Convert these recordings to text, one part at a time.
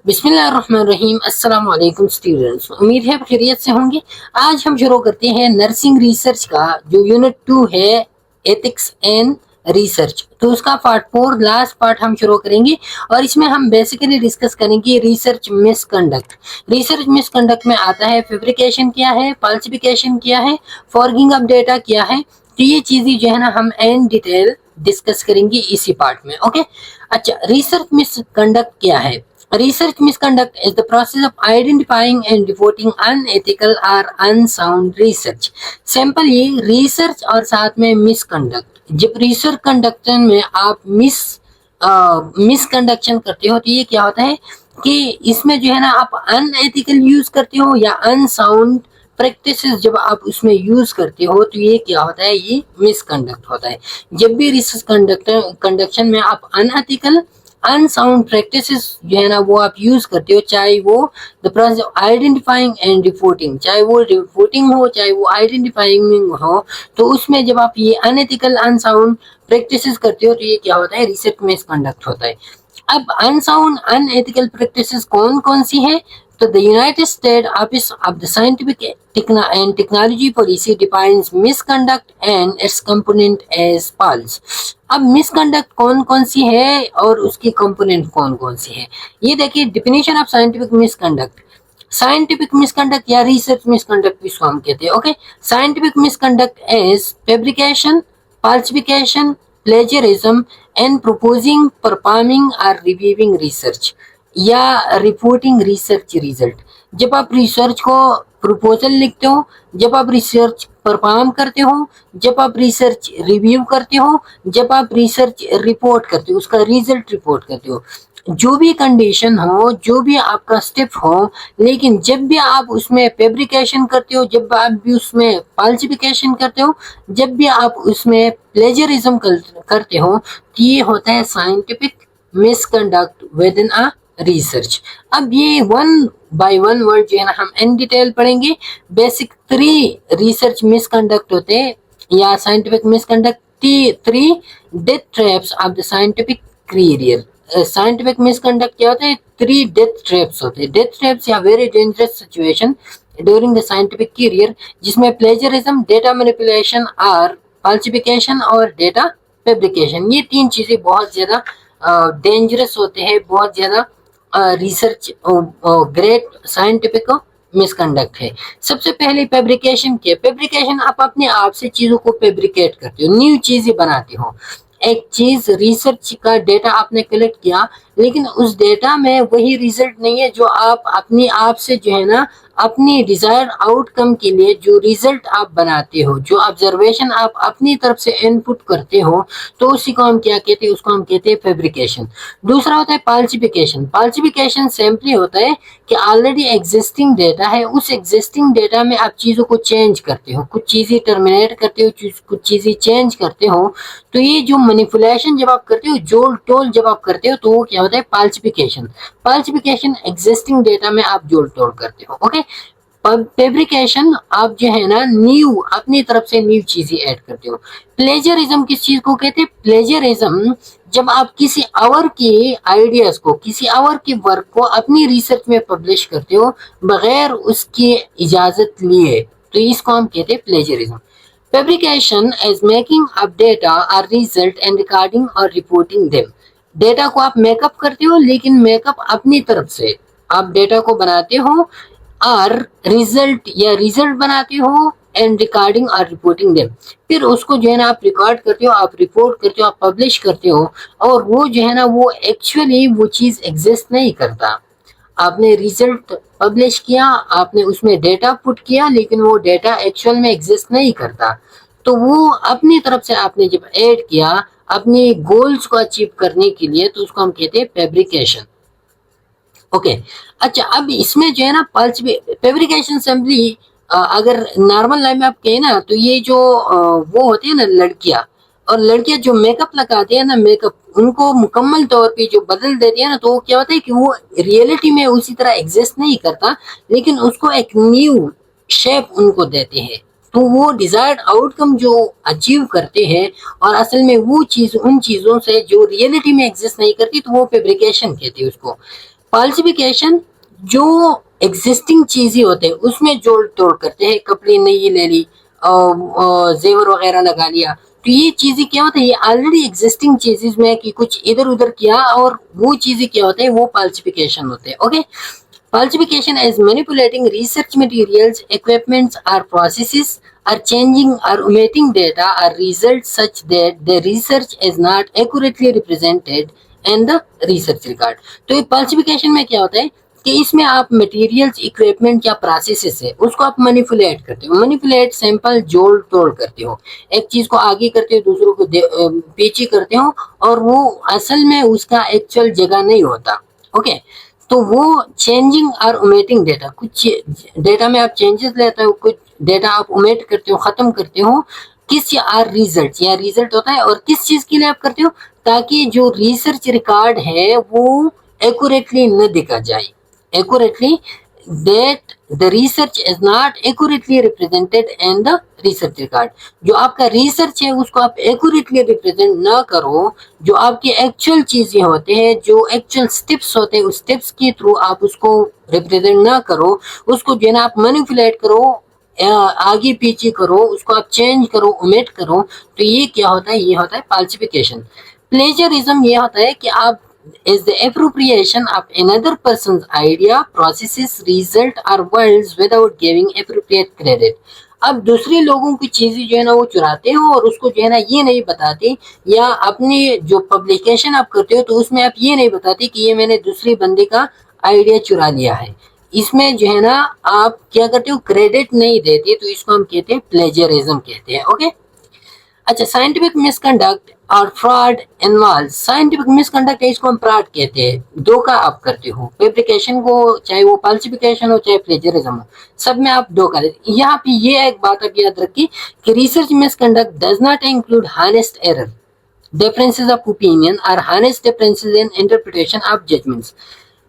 बिस्मिल्लाहिर्रहमानिर्रहीम। अस्सलाम वालेकुम स्टूडेंट्स, उम्मीद है खैरियत से होंगे। आज हम शुरू करते हैं नर्सिंग रिसर्च का जो यूनिट 2 है, एथिक्स एंड रिसर्च। तो उसका पार्ट 4 लास्ट पार्ट हम शुरू करेंगे और इसमें हम बेसिकली डिस्कस करेंगे रिसर्च मिसकंडक्ट। रिसर्च मिसकंडक्ट में आता है फैब्रिकेशन क्या है, फॉल्सिफिकेशन क्या है, फॉर्गिंग ऑफ डेटा क्या है। तो ये चीजें जो है ना हम इन डिटेल डिस्कस करेंगे इसी पार्ट में। ओके, अच्छा, रिसर्च मिसकंडक्ट क्या है? Research misconduct is the process of identifying and reporting unethical or unsound research. Simple ये रिसर्च और साथ में मिसकंडक्ट। जब रिसर्च कंडक्शन में आप मिसकंडक्शन करते हो तो ये क्या होता है कि इसमें जो है ना आप अनएथिकल यूज करते हो या अनसाउंड प्रैक्टिसेस जब आप उसमें यूज करते हो तो ये क्या होता है, ये मिसकंडक्ट होता है। जब भी रिसर्च कंडक्शन में आप अनएथिकल अनसाउंड प्रैक्टिसेस जो है ना वो आप यूज करते हो, चाहे वो the process of identifying and reporting, चाहे वो रिपोर्टिंग हो चाहे वो आइडेंटिफाइंग हो, तो उसमें जब आप ये अनएथिकल अनसाउंड प्रैक्टिसेस करते हो तो ये क्या होता है, रिसर्च मिसकंडक्ट होता है। अब अनसाउंड अनएथिकल प्रैक्टिसेस कौन कौन सी है? तो the United State office of the scientific and technology policy defines misconduct and its component as follows. अब मिसकंडक्ट कौन कौन सी है और उसकी कंपोनेंट कौन कौन सी है, ये देखिए। Definition of scientific misconduct, scientific misconduct या रिसर्च मिसकंडक्ट इसको हम कहते हैं। Okay, scientific misconduct is fabrication, falsification, plagiarism and proposing, performing or reviewing research या रिपोर्टिंग रिसर्च रिजल्ट। जब आप रिसर्च को प्रपोजल लिखते हो, जब आप रिसर्च परफॉर्म करते हो, जब आप रिसर्च रिव्यू करते हो, जब आप रिसर्च रिपोर्ट करते हो, उसका रिजल्ट रिपोर्ट करते हो, जो भी कंडीशन हो, जो भी आपका स्टेप हो, लेकिन जब भी आप उसमें फैब्रिकेशन करते हो, जब आप भी उसमें फॉल्सिफिकेशन करते हो, जब भी आप उसमें प्लेजरिज्म करते हो, तो ये होता है scientific misconduct with in a research. अब ये वन बाय वन वर्ड जो है ना हम इन डिटेल पढ़ेंगे। बेसिक 3 रिसर्च मिसकंडक्ट होते हैं या scientific misconduct, 3 death traps of the scientific career. Scientific misconduct क्या होता है? 3 डेथ ट्रैप्स होते हैं। डेथ ट्रैप्स या very dangerous situation during the scientific career, जिसमें प्लेजरिज्म, डेटा मैनिपुलेशन और फॉल्सिफिकेशन और डेटा फैब्रिकेशन, ये 3 चीजें बहुत ज्यादा डेंजरस होते हैं, बहुत ज्यादा रिसर्च ग्रेट साइंटिफिक मिसकंडक्ट है। सबसे पहले फैब्रिकेशन क्या? फैब्रिकेशन आप अपने आप से चीजों को फैब्रिकेट करते हो, न्यू चीजें बनाते हो। एक चीज रिसर्च का डेटा आपने कलेक्ट किया, लेकिन उस डेटा में वही रिजल्ट नहीं है जो आप अपने आप से जो है ना अपनी डिजायर्ड आउटकम के लिए जो रिजल्ट आप बनाते हो, जो ऑब्जर्वेशन आप अपनी तरफ से इनपुट करते हो, तो उसी को हम क्या कहते हैं? उसको हम कहते हैं फैब्रिकेशन। दूसरा होता है फाल्सिफिकेशन। फाल्सिफिकेशन सिंपली होता है कि ऑलरेडी एग्जिस्टिंग डेटा है, उस एग्जिस्टिंग डेटा में आप चीजों को चेंज करते हो, कुछ चीजें टर्मिनेट करते हो, कुछ चीजें चेंज करते हो। तो ये जो मैनिपुलेशन जब आप करते हो, जोल टोल जब आप करते हो, तो वो क्या होता है? फाल्सिफिकेशन। फाल्सिफिकेशन एग्जिस्टिंग डेटा में आप जोल टोल करते हो। ओके, फैब्रिकेशन आप जो है ना न्यू अपनी तरफ से न्यू चीजें ऐड करते हो। प्लेजरिज्म किस चीज को कहते हैं? प्लेजरिज्म जब आप किसी और के आइडियाज को, किसी और के वर्क को अपनी रिसर्च में पब्लिश करते हो बगैर उसकी इजाजत लिए, तो इसको हम कहते हैं plagiarism. Fabrication is making up data or result and recording or reporting them. Data को आप मेकअप करते हो, लेकिन मेकअप अपनी तरफ से आप डेटा को बनाते हो और रिजल्ट या रिजल्ट बनाते हो एंड रिकॉर्डिंग और रिपोर्टिंग देम। फिर उसको जो है ना आप रिकॉर्ड करते हो, आप रिपोर्ट करते हो, आप पब्लिश करते हो, और वो जो है ना वो एक्चुअली वो चीज एग्जिस्ट नहीं करता। आपने रिजल्ट पब्लिश किया, आपने उसमें डेटा पुट किया, लेकिन वो डेटा एक्चुअल में एग्जिस्ट नहीं करता। तो वो अपनी तरफ से आपने जब ऐड किया अपने गोल्स को अचीव करने के लिए, तो उसको हम कहते हैं फैब्रिकेशन। ओके, अच्छा, अब इसमें जो है ना फैब्रिकेशन सिंपली अगर नॉर्मल लाइफ में आप कहें ना, तो ये जो वो होती है ना लड़कियां, और लड़कियां जो मेकअप लगाती है ना, मेकअप उनको मुकम्मल तौर पे जो बदल देती है ना, तो क्या होता है कि वो रियलिटी में उसी तरह एग्जिस्ट नहीं करता, लेकिन उसको एक न्यू शेप उनको देते हैं। तो वो डिजायर्ड आउटकम जो अचीव करते हैं, और असल में वो चीज उन चीजों से जो रियलिटी में एग्जिस्ट नहीं करती, तो वो फैब्रिकेशन कहते हैं उसको। फॉल्सिफिकेशन जो एग्जिस्टिंग चीजें होते हैं उसमें जोड़ तोड़ करते हैं, कपड़े नई ले ली, जेवर वगैरह लगा लिया, तो ये चीजें क्या होता है, ये ऑलरेडी एग्जिस्टिंग चीजेस में कि कुछ इधर उधर किया और वो चीजें क्या होते हैं, वो फॉल्सिफिकेशन होते हैं। Okay, falsification is manipulating research materials, equipments, or processes, or changing or omitting data or results such that the research is not accurately represented in the research record। तो ये falsification में क्या होता है कि इसमें आप मटेरियल्स, इक्विपमेंट या प्रोसेसेस है उसको आप मैनिपुलेट करते हो। मैनिपुलेट सिंपल जोड़ तोड़ करते हो, एक चीज को आगे करते हो, दूसरों को पीछे करते हो, और वो असल में उसका एक्चुअल जगह नहीं होता। ओके, तो वो चेंजिंग और ओमेटिंग डेटा, कुछ डेटा में आप चेंजेस लेते हो, कुछ डेटा आप ओमेट करते हो, खत्म करते हो, किस आर रिजल्ट या रिजल्ट होता है, और किस चीज के लिए आप करते हो, ताकि जो रिसर्च रिकॉर्ड है वो एक्यूरेटली न दिखा जाए, accurately that the research is not accurately represented in the research record। जो आपका रिसर्च है उसको आप एक्यूरेटली रिप्रेजेंट ना करो, जो आपकी एक्चुअल चीजें होते हैं, जो एक्चुअल स्टेप्स होते हैं, उस स्टेप्स के थ्रू आप उसको रिप्रेजेंट ना करो, उसको जो है ना आप मैनिपुलेट करो, आगे पीछे करो, उसको आप चेंज करो, ओमिट करो, तो ये क्या होता है, ये होता है फाल्सिफिकेशन। प्लेजरिज्म ये होता है कि आप is the appropriation of another person's idea, processes, result or words without giving appropriate credit। अब दूसरे लोगों की चीजें जो है ना वो चुराते हो और उसको जो है ना ये नहीं बताते, या अपनी जो पब्लिकेशन आप करते हो तो उसमें आप ये नहीं बताते कि ये मैंने दूसरे बंदे का आइडिया चुरा लिया है। इसमें जो है ना आप क्या करते हो, क्रेडिट नहीं देते, तो इसको हम कहते हैं प्लेजरिज्म कहते हैं। ओके, अच्छा, साइंटिफिक मिसकंडक्ट और फ्रॉड इन्वॉल्व। साइंटिफिक मिसकंडक्ट है, इसको हम फ्रॉड कहते हैं, धोखा आप करते हो फैब्रिकेशन को, चाहे वो फॉल्सिफिकेशन हो चाहे प्लेजरिज्म हो, सब में आप धोखा देते। यहाँ पे ये एक बात आप याद रखिए कि research misconduct does not include honest error, differences of opinion और honest differences in interpretation of judgments.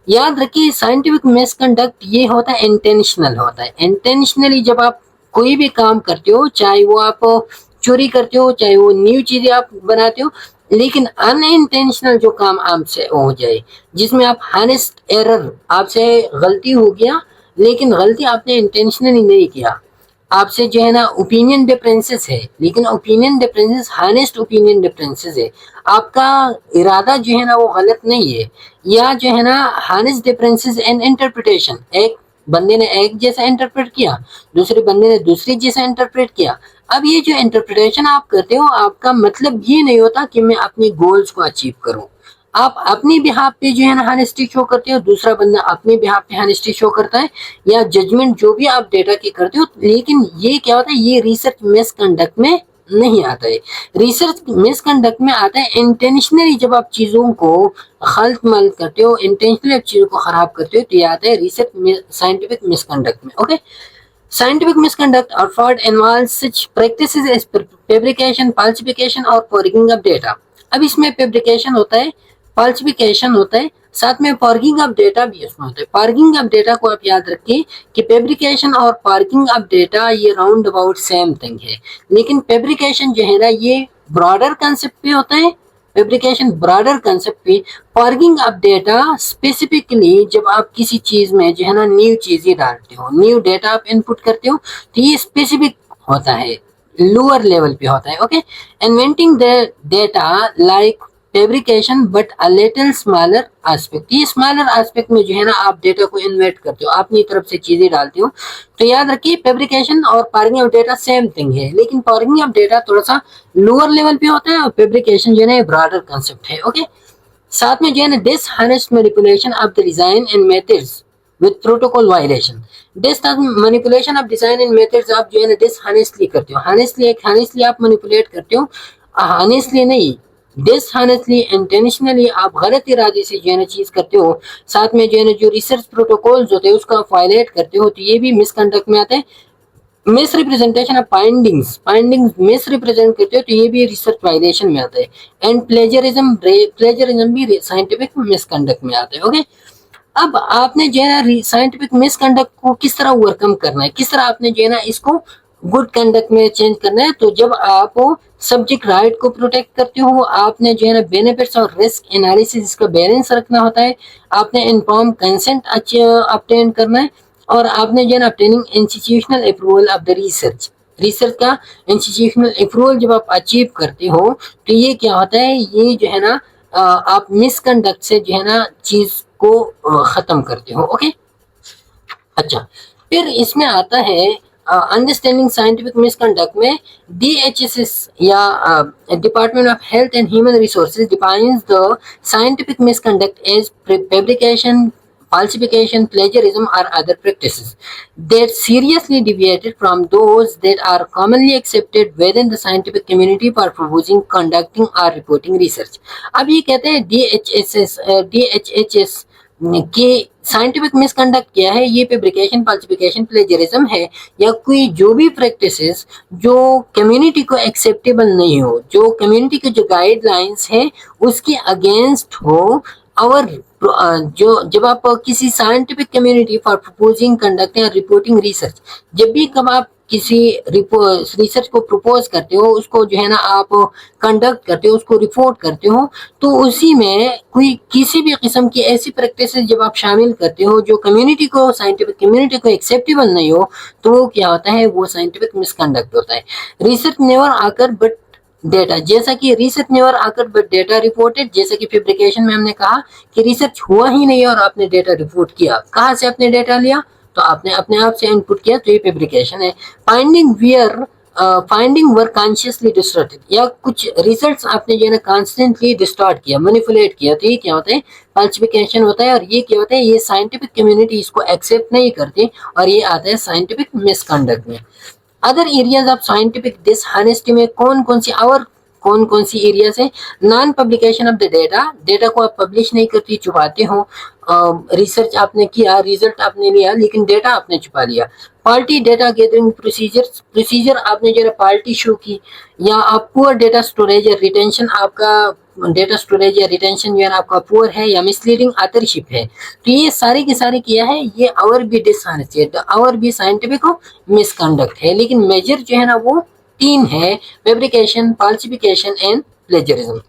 याद रखिए साइंटिफिक मिसकंडक्ट ये होता है इंटेंशनल होता है। इंटेंशनली जब आप कोई भी काम करते हो, चाहे वो आप चोरी करते हो, चाहे वो न्यू चीजें आप बनाते हो, लेकिन अनइंटेंशनल जो काम आपसे हो जाए, जिसमें आप हॉनेस्ट एरर, आपसे गलती हो गया लेकिन गलती आपने इंटेंशनली नहीं किया, आपसे जो है ना ओपिनियन डिफरेंसेस है, लेकिन opinion differences honest opinion differences है, आपका इरादा जो है ना वो गलत नहीं है, या जो है ना हॉनेस्ट डिफरेंसेस इन इंटरप्रिटेशन, एक बंदे ने एक जैसा इंटरप्रेट किया, दूसरे बंदे ने दूसरी जैसा इंटरप्रेट किया। अब ये जो इंटरप्रिटेशन आप करते हो, आपका मतलब ये नहीं होता कि मैं अपने गोल्स को अचीव करूं, आप अपनी बिहाफ पे जो है ना हॉनेस्टी शो करते हो, दूसरा बंदा अपने बिहाफ पे हॉनेस्टी शो करता है, या जजमेंट जो भी आप डेटा की करते हो, लेकिन ये क्या होता है, ये रिसर्च मिसकंडक्ट में नहीं आता है। रिसर्च मिसकंडक्ट में आता है इंटेंशनली, जब आप चीजों को खल्त मल करते हो, इंटेंशनली आप चीजों को खराब करते हो, तो ये आता है रिसर्च साइंटिफिक मिसकंडक्ट में। Okay, scientific misconduct or fraud involves such practices as fabrication, falsification और forging of data। अब इसमें fabrication होता है, falsification होता है, साथ में forging of data भी इसमें होता है। forging of data को आप याद रखिए कि fabrication और forging of data ये राउंड अबाउट सेम थिंग है, लेकिन fabrication जो है ना ये ब्रॉडर कंसेप्ट पे होता है, फैब्रिकेशन ब्रॉडर कंसेप्ट पे, फॉर्गिंग ऑफ डेटा स्पेसिफिकली जब आप किसी चीज में जो है ना न्यू चीजें डालते हो, न्यू डेटा आप इनपुट करते हो, तो ये स्पेसिफिक होता है, लोअर लेवल पे होता है। Okay, inventing the data like fabrication but a little smaller aspect. ये स्मॉलर एस्पेक्ट में जो है ना आप डेटा को इन्वेंट करते हो, अपनी तरफ से चीजें डालते हो, तो याद रखिए फैब्रिकेशन और फॉर्गिंग ऑफ डेटा सेम थिंग है, लेकिन फॉर्गिंग ऑफ डेटा थोड़ा सा लोअर लेवल पे होता है और फैब्रिकेशन जो है ब्रॉडर कंसेप्ट है। ओके, साथ में जो है ना dishonest manipulation of the design and methods with protocol violation. Manipulation of design and methods आप जो है ना डिसऑनेस्टली करते हो, हॉनेस्टली आप मैनिपुलेट करते हो, हॉनेस्टली नहीं, डिसऑनेस्टली इंटेंशनली आप गलत इरादे से जो है ना चीज करते हो, साथ में जो है ना जो रिसर्च प्रोटोकॉल्स होते हैं उसको आप वायलेट करते हो, तो ये भी मिसकंडक्ट में आता है। Miss representation of findings miss represent करते हो, तो ये भी रिसर्च वायलेशन में आता है। एंड प्लेजरिज्म भी साइंटिफिक मिसकंडक्ट में आता है। ओके, अब आपने जो है ना साइंटिफिक मिसकंडक्ट को किस तरह ओवरकम करना है, किस तरह आपने जो है ना इसको गुड कंडक्ट में चेंज करना है, तो जब आप सब्जेक्ट राइट को प्रोटेक्ट करते हो, आपने जो है ना बेनिफिट्स और रिस्क एनालिसिस इसका बैलेंस रखना होता है, आपने इन्फॉर्म कंसेंट ऑब्टेन करना है, और आपने जो है ना obtaining institutional approval of the research, research का इंस्टीट्यूशनल अप्रूवल जब आप अचीव करते हो, तो ये क्या होता है, ये जो है ना आप मिसकंडक्ट से जो है ना चीज को खत्म करते हो। ओके, अच्छा, फिर इसमें आता है अंडरस्टैंडिंग साइंटिफिक मिसकंडक्ट में DHS या department of health and human resources defines the scientific misconduct as fabrication, falsification, plagiarism, or other practices that seriously deviated from those that are commonly accepted within the scientific community for proposing, conducting, or reporting research. अब ये कहते हैं DHHS कि scientific misconduct क्या है, ये fabrication, फाल्सिफिकेशन, plagiarism है, या कोई जो भी प्रैक्टिसेस जो कम्युनिटी को एक्सेप्टेबल नहीं हो, जो कम्युनिटी के जो गाइडलाइंस है उसके अगेंस्ट हो, और जो जब आप किसी scientific community for proposing, conducting और रिपोर्टिंग रिसर्च, जब भी कब आप किसी रिसर्च को प्रपोज करते हो, उसको जो है ना आप कंडक्ट करते हो, उसको रिपोर्ट करते हो, तो उसी में कोई किसी भी किस्म की ऐसी प्रैक्टिसेस जब आप शामिल करते हो जो कम्युनिटी को, साइंटिफिक कम्युनिटी को एक्सेप्टेबल नहीं हो, तो वो क्या होता है, वो साइंटिफिक मिसकंडक्ट होता है। रिसर्च नेवर आकर बट डेटा, जैसा कि रिसर्च नेवर आकर बट डेटा रिपोर्टेड, जैसा कि फेब्रिकेशन में हमने कहा कि रिसर्च हुआ ही नहीं और आपने डेटा रिपोर्ट किया, कहाँ से आपने डेटा लिया, तो आपने अपने आप से इनपुट किया, तो ये फेब्रिकेशन है। फाइंडिंग वर कॉन्शियसली डिस्टॉर्टेड, या कुछ रिजल्ट्स आपने जो है ना कॉन्स्टेंटली डिस्टॉर्ट किया, मैनिपुलेट किया, तो ये क्या होता है, फॉल्सिफिकेशन होता है। और ये क्या होता है, ये साइंटिफिक कम्युनिटी इसको एक्सेप्ट नहीं करती, और ये आता है साइंटिफिक मिसकंडक्ट में। Other areas of scientific dishonesty में कौन कौन सी, और कौन कौन सी एरियाज है, non publication of the data, data को आप पब्लिश नहीं करती, छुपाते हो, रिसर्च आपने किया, रिजल्ट आपने लिया, लेकिन डेटा आपने छुपा लिया। पार्टी डेटा गैदरिंग प्रोसीजर आपने जो है पार्टी शो की, या आप पुअर डेटा स्टोरेज या रिटेंशन, आपका डेटा स्टोरेज या रिटेंशन जो है आपका पुअर है, या मिसलीडिंग ऑथरशिप है, तो ये सारी की सारी किया है, ये और भी डिसऑनेस्टी है, और भी साइंटिफिक मिसकंडक्ट है। लेकिन मेजर जो है ना वो तीन है, fabrication, falsification and plagiarism.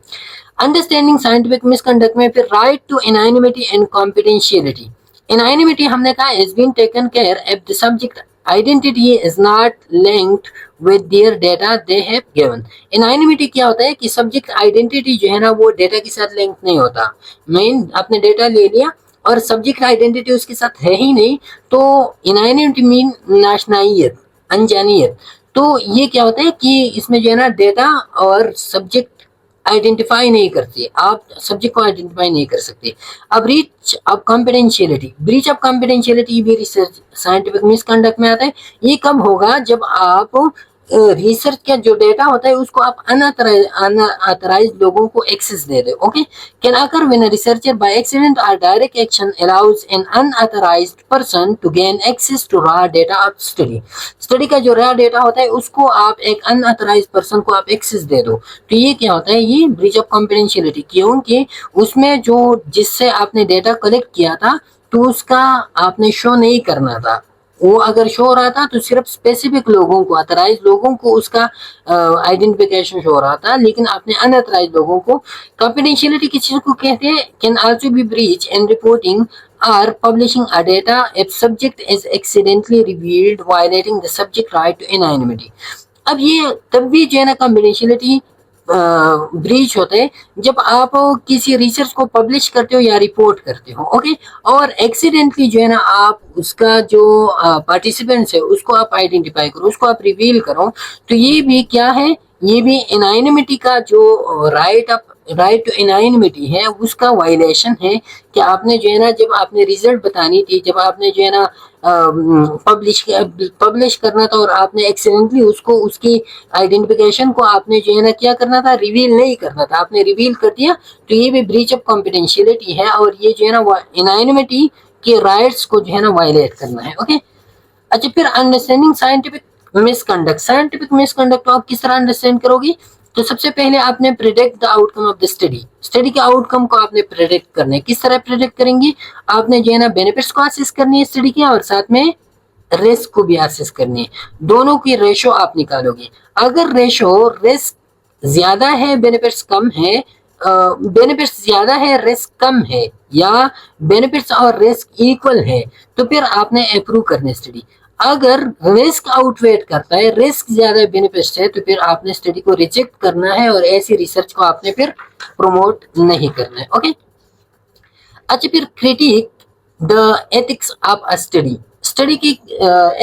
Understanding scientific misconduct में फिर right to anonymity and confidentiality. Anonymity हमने कहा is been taken care if the subject identity is not linked with their data they have given. Anonymity क्या होता है कि subject identity जो है ना वो डेटा के साथ लिंक नहीं होता। मेन आपने डेटा ले लिया और सब्जेक्ट आइडेंटिटी उसके साथ है ही नहीं, तो एनानिमिटी मीन नाशनाइयत, अनजानियत। तो ये क्या होता है कि इसमें जो है ना डेटा और सब्जेक्ट आइडेंटिफाई नहीं करती, आप सब्जेक्ट को आइडेंटिफाई नहीं कर सकते। अब breach of confidentiality, breach of confidentiality भी रिसर्च साइंटिफिक मिसकंडक्ट में आता है। ये कब होगा, जब आप रिसर्च का जो डेटा होता है उसको आप अनऑथराइज लोगों को एक्सेस दे दे। Okay, can occur when a researcher by accident और direct action allows an unauthorised person to gain access to raw data of study. Study का जो रॉ डेटा होता है उसको आप एक अनऑथराइज्ड पर्सन को आप एक्सेस दे दो, तो ये क्या होता है, ये ब्रीच ऑफ कॉन्फिडेंशियलिटी, क्योंकि उसमें जो जिससे आपने डेटा कलेक्ट किया था तो उसका आपने शो नहीं करना था। वो अगर शो हो रहा था तो सिर्फ स्पेसिफिक लोगों को, अथराइज लोगों को उसका आइडेंटिफिकेशन शो हो रहा था, लेकिन आपने अनअथराइज लोगों को। कॉन्फिडेंशियलिटी किस चीज को कहते हैं, can also be breach in reporting or publishing a data if subject is accidentally revealed violating the subject right to anonymity। अब ये तब भी जो है ना कॉन्फिडेंशियलिटी ब्रीच होते हैं जब आप किसी रिसर्च को पब्लिश करते हो या रिपोर्ट करते हो। ओके, और एक्सीडेंटली जो है ना आप उसका जो पार्टिसिपेंट्स है उसको आप आइडेंटिफाई करो, उसको आप रिवील करो, तो ये भी क्या है, ये भी एनानिमिटी का जो राइट टू एनानिमिटी है उसका वायलेशन है कि आपने जो है ना जब आपने रिजल्ट बतानी थी, जब आपने जो है ना पब्लिश करना था और आपने एक्सीडेंटली उसको, उसकी आइडेंटिफिकेशन को आपने जो है ना क्या करना था, रिवील नहीं करना था, आपने रिवील कर दिया, तो ये भी ब्रीच ऑफ कॉन्फिडेंशियलिटी है और ये जो है ना एनानिमिटी के राइट्स को जो है ना वायलेट करना है। ओके, अच्छा, फिर understanding scientific misconduct. Scientific misconduct को आप किस तरह अंडरस्टैंड करोगी, तो सबसे पहले आपने predict the outcome of the study, study के आउटकम को आपने प्रेडिक्ट करना है। किस तरह प्रेडिक्ट करेंगे, आपने जो है ना बेनिफिट्स को असेस करनी है स्टडी के, और साथ में रिस्क को भी असेस करनी है। दोनों की रेशो आप निकालोगे। अगर रेशो रिस्क ज्यादा है, बेनिफिट्स कम है, बेनिफिट्स ज्यादा है, रिस्क कम है, या बेनिफिट्स और रिस्क इक्वल है, तो फिर आपने अप्रूव करनी स्टडी। अगर रिस्क आउटवेट करता है, रिस्क ज्यादा बेनिफिट्स है, तो फिर आपने स्टडी को रिजेक्ट करना है और ऐसी रिसर्च को आपने फिर प्रमोट नहीं करना है। ओके। अच्छा, फिर critic the ethics of a study. Study की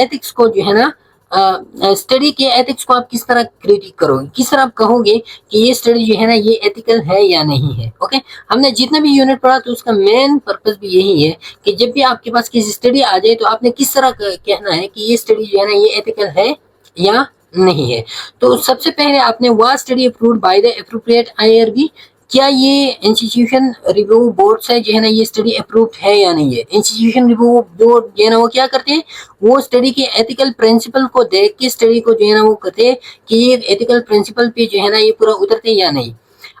एथिक्स को जो है ना, स्टडी के एथिक्स को आप किस तरह क्रिटिक करोगे, किस तरह आप कहोगे कि ये स्टडी जो है ना ये एथिकल है या नहीं है। ओके। हमने जितना भी यूनिट पढ़ा तो उसका मेन पर्पस भी यही है कि जब भी आपके पास किसी स्टडी आ जाए तो आपने किस तरह कहना है कि ये स्टडी जो है ना ये एथिकल है या नहीं है। तो सबसे पहले आपने was study approved by the appropriate IRB, क्या ये इंस्टीट्यूशन रिव्यू बोर्ड से जो है ना ये स्टडी अप्रूव्ड है या नहीं है। इंस्टीट्यूशन रिव्यू बोर्ड जो है ना वो क्या करते हैं, वो स्टडी के एथिकल प्रिंसिपल को देख के स्टडी को जो है ना वो कहते हैं कि ये एथिकल प्रिंसिपल पे जो है ना ये पूरा उतरते या नहीं।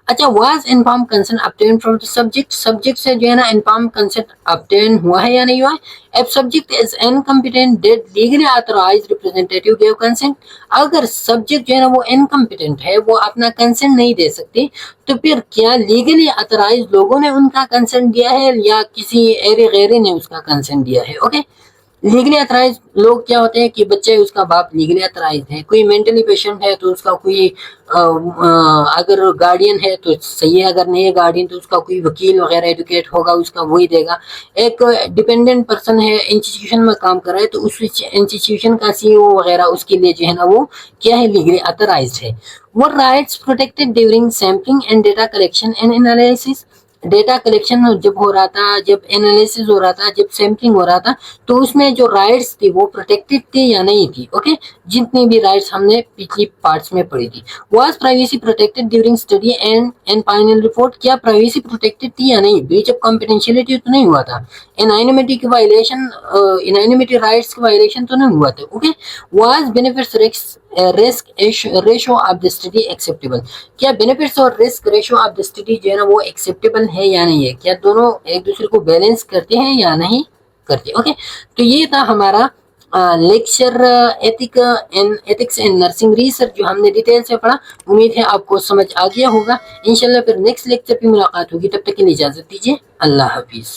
अच्छा, was inform consent obtain from the subject, subject से जो है ना इन्फॉर्म कंसेंट ऑब्टेन हुआ है या नहीं हुआ है। If subject is incompetent did legally authorised representative give consent, अगर सब्जेक्ट जो है ना वो इनकम्पिटेंट है, वो अपना कंसेंट नहीं दे सकते, तो फिर क्या लीगली ऑथराइज्ड लोगों ने उनका कंसेंट दिया है या किसी एरे गैरे ने उसका कंसेंट दिया है। ओके। लीगली अथराइज लोग क्या होते हैं कि बच्चे उसका बाप लीगली अथराइज है, कोई मेंटली पेशेंट है तो उसका कोई अगर गार्डियन है तो सही है, अगर नहीं है गार्डियन तो उसका कोई वकील वगैरह एडवोकेट होगा, उसका वही देगा। एक डिपेंडेंट पर्सन है, इंस्टीट्यूशन में काम कर रहा है, तो उस इंस्टीट्यूशन का सीईओ वगैरह उसके लिए जो है ना वो क्या है, लीगली अथराइज है। वो rights protected during sampling and data collection and analysis, data collection जब हो रहा था, जब एनालिसिस हो रहा था, जब सैम्पलिंग हो रहा था, तो उसमें जो राइट्स थी वो प्रोटेक्टेड थी या नहीं थी। ओके। जितनी भी राइट्स हमने पिछली पार्ट्स में पढ़ी थी। Was privacy protected during study and final report, क्या प्राइवेसी प्रोटेक्टेड थी या नहीं, ब्रीच ऑफ कॉन्फिडेंशियलिटी तो नहीं हुआ था, एनानिमिटी की वायलेशन, एनानिमिटी राइट्स की वायलेशन तो नहीं हुआ था। Okay. Was benefits risk ratio of the study acceptable, क्या बेनिफिट्स और risk ratio of the study जो है ना वो एक्सेप्टेबल है या नहीं है, क्या दोनों एक दूसरे को बैलेंस करते हैं या नहीं करते। ओके। तो ये था हमारा lecture ethics in nursing research, जो हमने डिटेल से पढ़ा। उम्मीद है आपको समझ आ गया होगा। इंशाल्लाह फिर नेक्स्ट लेक्चर पे मुलाकात होगी, तब तक के लिए इजाजत दीजिए। अल्लाह हाफिज।